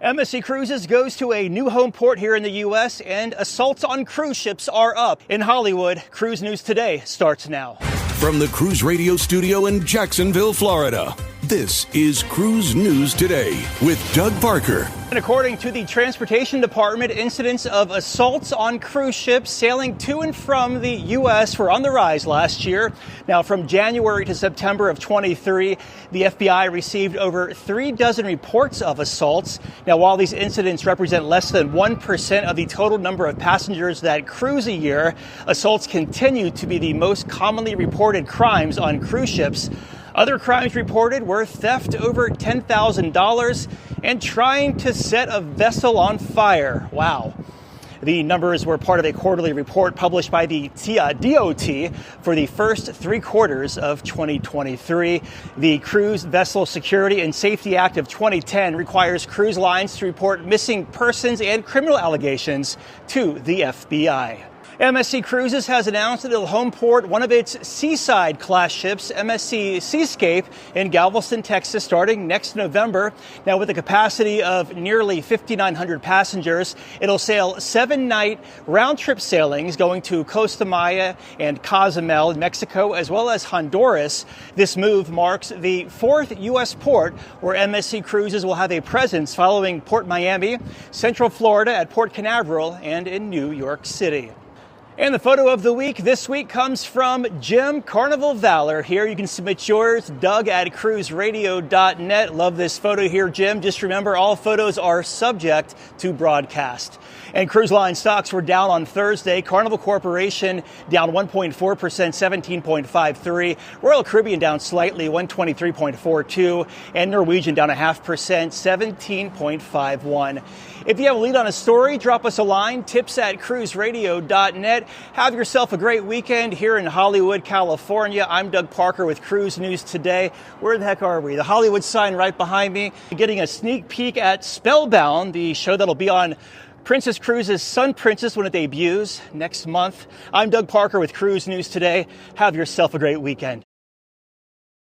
MSC Cruises goes to a new home port here in the U.S. and assaults on cruise ships are up. In Hollywood, Cruise News Today starts now. From the Cruise Radio studio in Jacksonville, Florida, this is Cruise News Today with Doug Parker. And according to the Transportation Department, incidents of assaults on cruise ships sailing to and from the U.S. were on the rise last year. Now, from January to September of 23, the FBI received over 36 reports of assaults. Now, while these incidents represent less than 1% of the total number of passengers that cruise a year, assaults continue to be the most commonly reported crimes on cruise ships. Other crimes reported were theft over $10,000 and trying to set a vessel on fire. Wow. The numbers were part of a quarterly report published by the DOT for the first 3 quarters of 2023. The Cruise Vessel Security and Safety Act of 2010 requires cruise lines to report missing persons and criminal allegations to the FBI. MSC Cruises has announced that it'll home port one of its Seaside class ships, MSC Seascape, in Galveston, Texas, starting next November. Now, with a capacity of nearly 5,900 passengers, it'll sail 7-night round-trip sailings going to Costa Maya and Cozumel in Mexico, as well as Honduras. This move marks the 4th U.S. port where MSC Cruises will have a presence, following Port Miami, Central Florida at Port Canaveral, and in New York City. And the photo of the week this week comes from Jim Carnival Valor. Here you can submit yours, Doug at cruiseradio.net. Love this photo here, Jim. Just remember, all photos are subject to broadcast. And cruise line stocks were down on Thursday. Carnival Corporation down 1.4%, 17.53. Royal Caribbean down slightly, 123.42. And Norwegian down 0.5%, 17.51. If you have a lead on a story, drop us a line, tips at cruiseradio.net. Have yourself a great weekend here in Hollywood, California. I'm Doug Parker with Cruise News Today. Where the heck are we? The Hollywood sign right behind me. Getting a sneak peek at Spellbound, the show that'll be on Princess Cruises' Sun Princess when it debuts next month. I'm Doug Parker with Cruise News Today. Have yourself a great weekend.